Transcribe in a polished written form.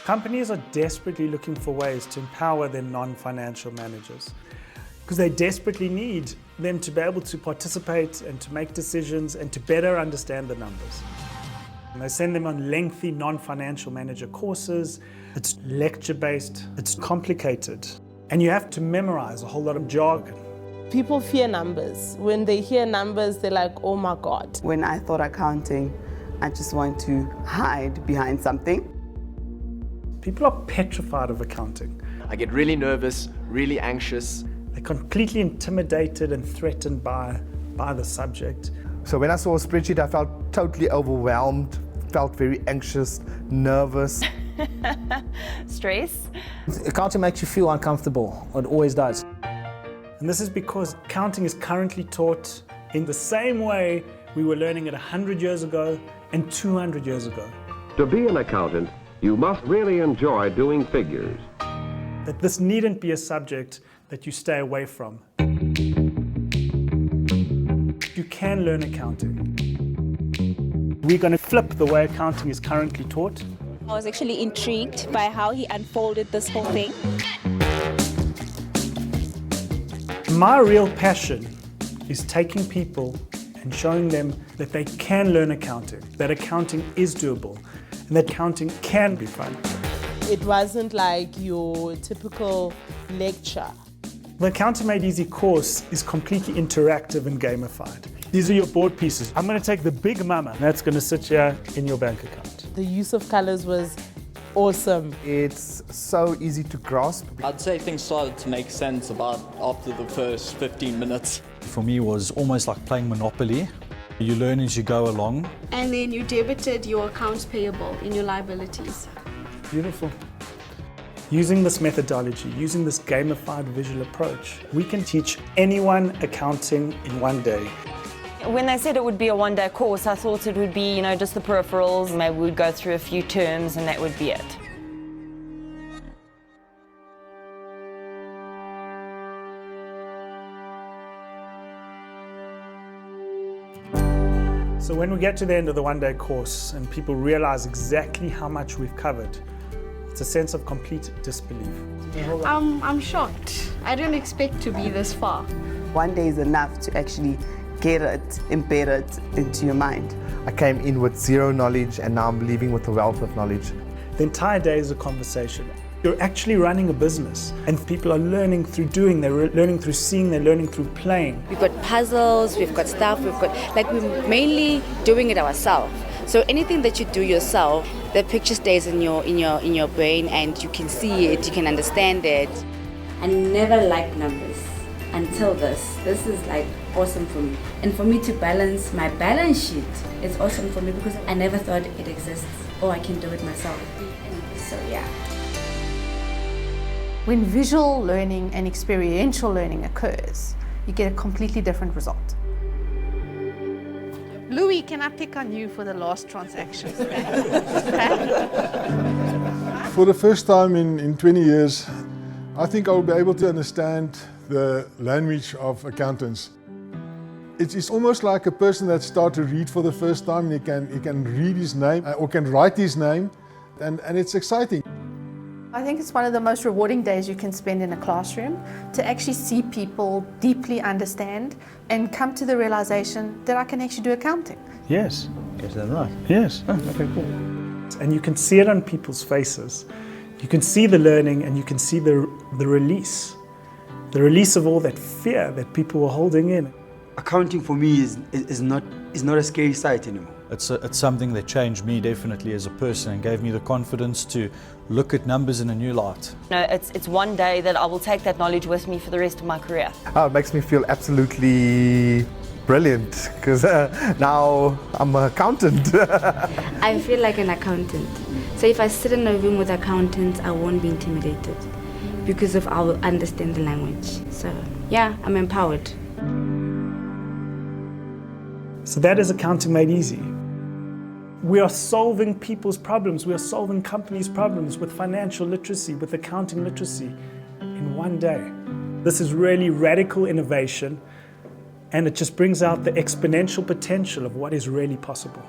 Companies are desperately looking for ways to empower their non-financial managers because they desperately need them to be able to participate and to make decisions and to better understand the numbers. And they send them on lengthy non-financial manager courses. It's lecture-based, it's complicated, and you have to memorize a whole lot of jargon. People fear numbers. When they hear numbers, they're like, oh my God. When I thought accounting, I just want to hide behind something. People are petrified of accounting. I get really nervous, really anxious. They're completely intimidated and threatened by the subject. So when I saw a spreadsheet, I felt totally overwhelmed, felt very anxious, nervous. Stress. Accounting makes you feel uncomfortable. It always does. And this is because accounting is currently taught in the same way we were learning it 100 years ago and 200 years ago. To be an accountant, you must really enjoy doing figures. That this needn't be a subject that you stay away from. You can learn accounting. We're going to flip the way accounting is currently taught. I was actually intrigued by how he unfolded this whole thing. My real passion is taking people and showing them that they can learn accounting, that accounting is doable, and that accounting can be fun. It wasn't like your typical lecture. The Accounting Made Easy course is completely interactive and gamified. These are your board pieces. I'm going to take the big mama, that's going to sit here in your bank account. The use of colors was awesome. It's so easy to grasp. I'd say things started to make sense about after the first 15 minutes. For me, it was almost like playing Monopoly. You learn as you go along. And then you debited your accounts payable in your liabilities. Beautiful. Using this methodology, using this gamified visual approach, we can teach anyone accounting in one day. When they said it would be a one-day course, I thought it would be, just the peripherals. Maybe we'd go through a few terms and that would be it. So when we get to the end of the one-day course and people realize exactly how much we've covered, it's a sense of complete disbelief. I'm shocked. I didn't expect to be this far. One day is enough to actually get it, embed it into your mind. I came in with zero knowledge and now I'm leaving with a wealth of knowledge. The entire day is a conversation. You're actually running a business and people are learning through doing, they're learning through seeing, they're learning through playing. We've got puzzles, we've got stuff, we're mainly doing it ourselves. So anything that you do yourself, the picture stays in your brain and you can see it, you can understand it. I never liked numbers until this. This is like awesome for me. And for me to balance my balance sheet is awesome for me because I never thought it exists or I can do it myself. So yeah. When visual learning and experiential learning occurs, you get a completely different result. Louis, can I pick on you for the last transaction? For the first time in 20 years, I think I will be able to understand the language of accountants. It's almost like a person that starts to read for the first time. He can read his name or can write his name, and it's exciting. I think it's one of the most rewarding days you can spend in a classroom, to actually see people deeply understand and come to the realization that I can actually do accounting. Yes. Is that right? Yes. Oh, okay, cool. And you can see it on people's faces. You can see the learning and you can see the release. The release of all that fear that people were holding in. Accounting for me is not a scary sight anymore. It's something that changed me definitely as a person and gave me the confidence to look at numbers in a new light. It's one day that I will take that knowledge with me for the rest of my career. Oh, it makes me feel absolutely brilliant because now I'm an accountant. I feel like an accountant. So if I sit in a room with accountants, I won't be intimidated because I will understand the language. So yeah, I'm empowered. So that is Accounting Made Easy. We are solving people's problems. We are solving companies' problems with financial literacy, with accounting literacy in one day. This is really radical innovation, and it just brings out the exponential potential of what is really possible.